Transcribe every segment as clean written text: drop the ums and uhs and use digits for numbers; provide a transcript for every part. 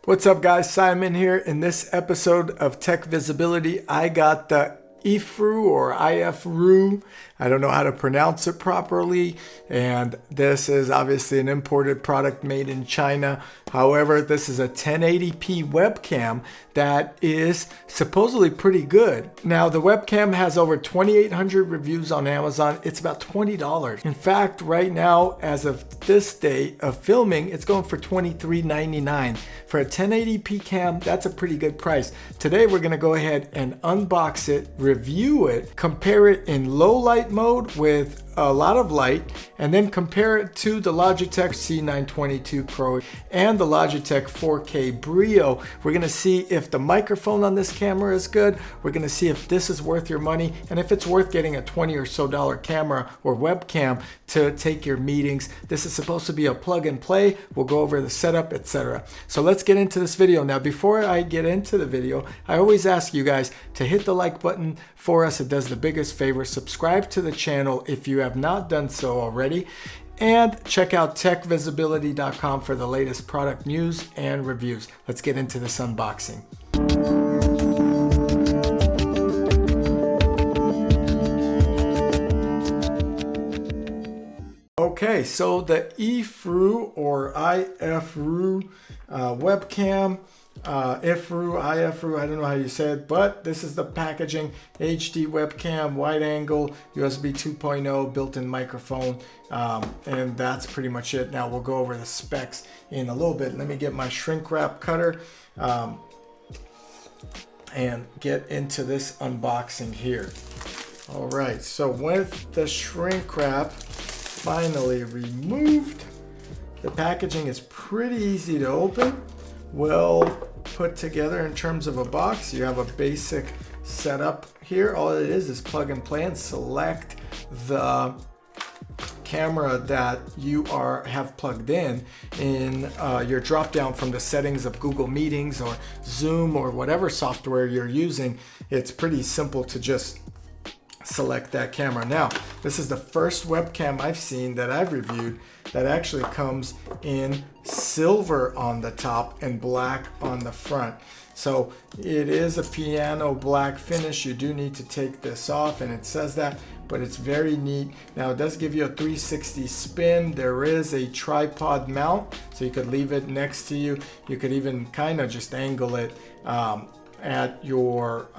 What's up guys, Simon here. In this episode of Tech Visibility, I got the IFROO or IFROO. I don't know how to pronounce it properly. And this is obviously an imported product made in China. However, this is a 1080p webcam that is supposedly pretty good. Now, the webcam has over 2,800 reviews on Amazon. It's about $20. In fact, right now, as of this date of filming, it's going for $23.99. For a 1080p cam, that's a pretty good price. Today, we're gonna go ahead and unbox it, review it, compare it in low light mode with a lot of light, and then compare it to the Logitech C922 Pro and the Logitech 4K Brio. We're gonna see if the microphone on this camera is good. We're gonna see if this is worth your money and if it's worth getting a $20 or so camera or webcam to take your meetings. This is supposed to be a plug and play. We'll go over the setup, etc. So let's get into this video. Now, before I get into the video, I always ask you guys to hit the like button for us. It does the biggest favor. Subscribe to the channel if you have not done so already, and check out techvisibility.com for the latest product news and reviews. Let's get into this unboxing. Okay, so the IFROO or IFROO webcam, IFROO, I don't know how you say it, but this is the packaging. HD webcam, wide angle, USB 2.0, built-in microphone, and that's pretty much it. Now we'll go over the specs in a little bit. Let me get my shrink wrap cutter and get into this unboxing here. All right, so with the shrink wrap finally removed, the packaging is pretty easy to open. Well put together in terms of a box. You have a basic setup here. All it is plug and play and select the camera that you have plugged in your drop down from the settings of Google Meetings or Zoom or whatever software you're using. It's pretty simple to just select that camera. Now, this is the first webcam I've seen that I've reviewed that actually comes in silver on the top and black on the front. So it is a piano black finish. You do need to take this off, and it says that, but it's very neat. Now it does give you a 360 spin. There is a tripod mount, so you could leave it next to you. You could even kind of just angle it at your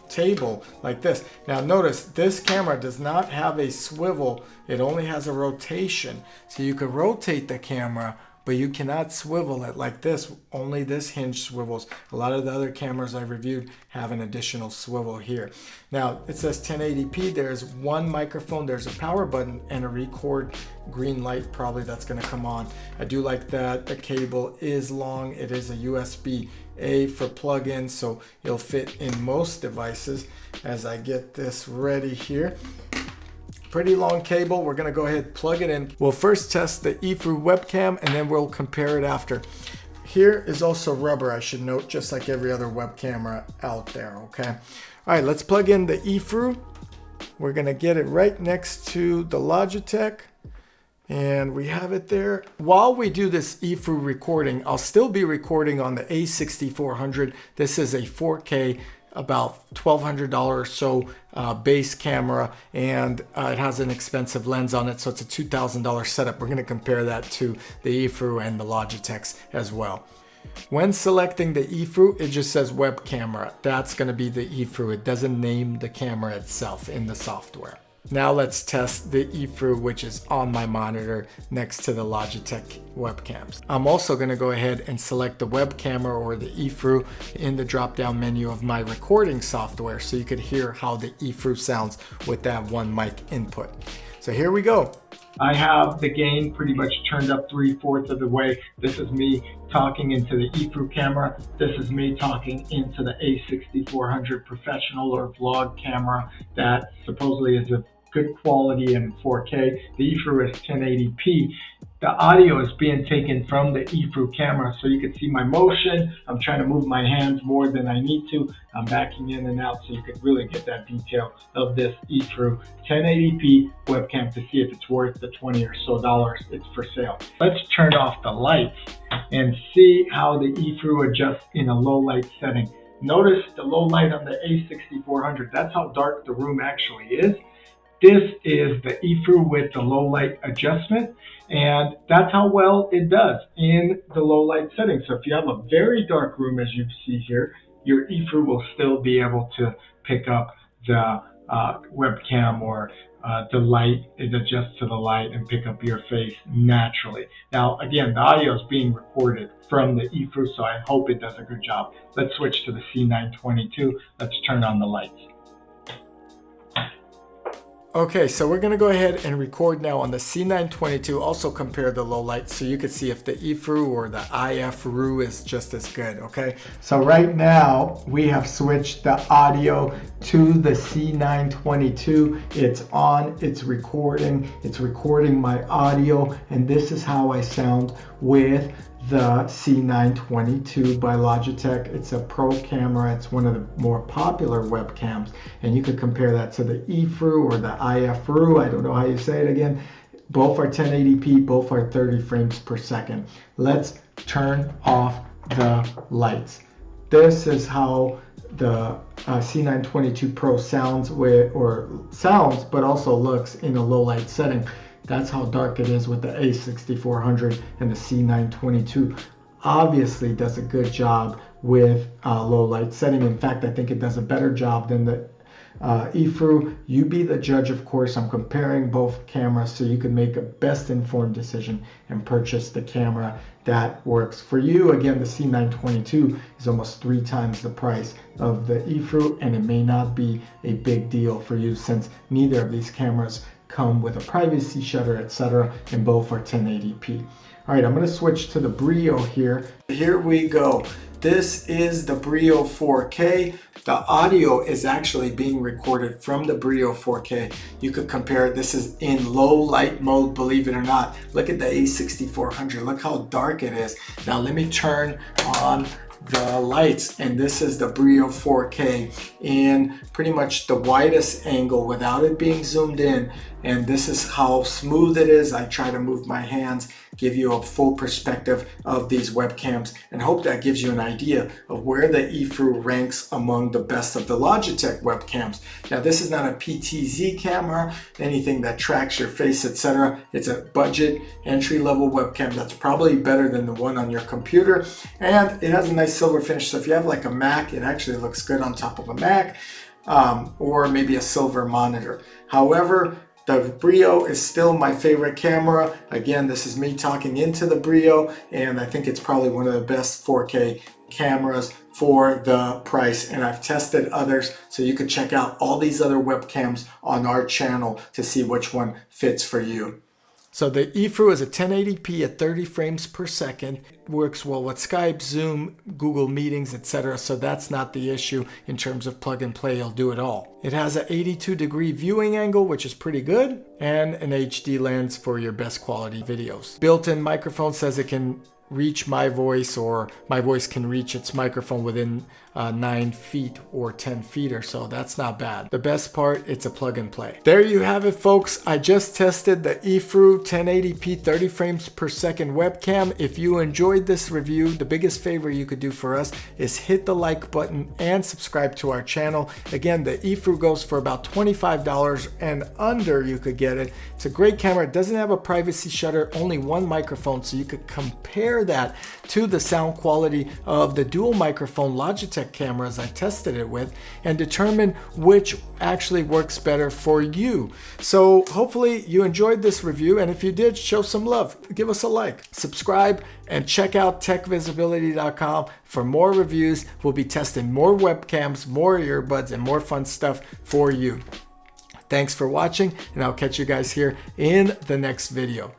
table like this. Now notice this camera does not have a swivel. It only has a rotation. So you can rotate the camera, but you cannot swivel it like this. Only this hinge swivels. A lot of the other cameras I've reviewed have an additional swivel here. Now it says 1080p. There's one microphone, there's a power button, and a record green light probably that's going to come on. I do like that the cable is long. It is a USB-A for plug-in, so it'll fit in most devices. As I get this ready here, pretty long cable. We're going to go ahead and plug it in. We'll first test the IFROO webcam and then we'll compare it after. Here is also rubber, I should note, just like every other web camera out there, okay? All right, let's plug in the IFROO. We're going to get it right next to the Logitech, and we have it there. While we do this IFROO recording, I'll still be recording on the A6400. This is a 4K, about $1,200 or so base camera, and it has an expensive lens on it, so it's a $2,000 setup. We're going to compare that to the IFROO and the Logitechs as well. When selecting the IFROO, it just says web camera. That's going to be the IFROO. It doesn't name the camera itself in the software. Now let's test the IFROO, which is on my monitor next to the Logitech webcams. I'm also going to go ahead and select the web camera or the IFROO in the drop-down menu of my recording software, so you could hear how the IFROO sounds with that one mic input. So here we go. I have the gain pretty much turned up 3/4 of the way. This is me talking into the IFROO camera. This is me talking into the A6400 professional or vlog camera that supposedly is a good quality and 4K. The IFROO is 1080p. the audio is being taken from the IFROO camera, so you can see my motion. I'm trying to move my hands more than I need to. I'm backing in and out, so you could really get that detail of this IFROO 1080p webcam to see if it's worth the $20 or so it's for sale. Let's turn off the lights and see how the IFROO adjusts in a low light setting. Notice the low light on the A6400. That's how dark the room actually is. This is the IFROO with the low light adjustment, and that's how well it does in the low light setting. So if you have a very dark room, as you see here, your IFROO will still be able to pick up the webcam, or the light. It adjusts to the light and pick up your face naturally. Now, again, the audio is being recorded from the IFROO, so I hope it does a good job. Let's switch to the C922. Let's turn on the lights. Okay, so we're gonna go ahead and record now on the C922, also compare the low light so you can see if the IFROO or the IFROO is just as good, okay? So right now, we have switched the audio to the C922. It's on, it's recording my audio, and this is how I sound with the C922 by Logitech. It's a pro camera. It's one of the more popular webcams, and you could compare that to the IFROO or the IFROO. I don't know how you say it again. Both are 1080p, both are 30 frames per second. Let's turn off the lights. This is how the C922 Pro sounds but also looks in a low light setting. That's how dark it is with the A6400, and the C922 obviously does a good job with low light setting. In fact, I think it does a better job than the IFROO. You be the judge, of course. I'm comparing both cameras so you can make a best informed decision and purchase the camera that works for you. Again, the C922 is almost 3 times the price of the IFROO, and it may not be a big deal for you since neither of these cameras come with a privacy shutter, etc., and both are 1080p. All right, I'm going to switch to the Brio here. Here we go. This is the Brio 4K. The audio is actually being recorded from the Brio 4K. You could compare it. This is in low light mode, believe it or not. Look at the A6400. Look how dark it is. Now let me turn on the lights, and this is the Brio 4K in pretty much the widest angle without it being zoomed in, and this is how smooth it is. I try to move my hands, give you a full perspective of these webcams, and hope that gives you an idea of where the IFROO ranks among the best of the Logitech webcams. Now, this is not a PTZ camera, anything that tracks your face, etc. It's a budget entry-level webcam that's probably better than the one on your computer, and it has a nice silver finish. So if you have like a Mac, it actually looks good on top of a Mac, or maybe a silver monitor. However, the Brio is still my favorite camera. Again, this is me talking into the Brio, and I think it's probably one of the best 4K cameras for the price. And I've tested others, so you can check out all these other webcams on our channel to see which one fits for you. So the IFROO is a 1080p at 30 frames per second. It works well with Skype, Zoom, Google Meetings, etc. So that's not the issue in terms of plug and play. It'll do it all. It has an 82-degree viewing angle, which is pretty good, and an HD lens for your best quality videos. Built-in microphone says it can reach my voice, or my voice can reach its microphone within 9 feet or 10 feet or so. That's not bad. The best part, it's a plug and play. There you have it, folks. I just tested the IFROO 1080p 30 frames per second webcam. If you enjoyed this review, the biggest favor you could do for us is hit the like button and subscribe to our channel. Again, the IFROO goes for about $25 and under. You could get it. It's a great camera. It doesn't have a privacy shutter, only one microphone, so you could compare that to the sound quality of the dual microphone Logitech cameras I tested it with and determine which actually works better for you. So hopefully you enjoyed this review, and if you did, show some love. Give us a like, subscribe, and check out techvisibility.com for more reviews. We'll be testing more webcams, more earbuds, and more fun stuff for you. Thanks for watching, and I'll catch you guys here in the next video.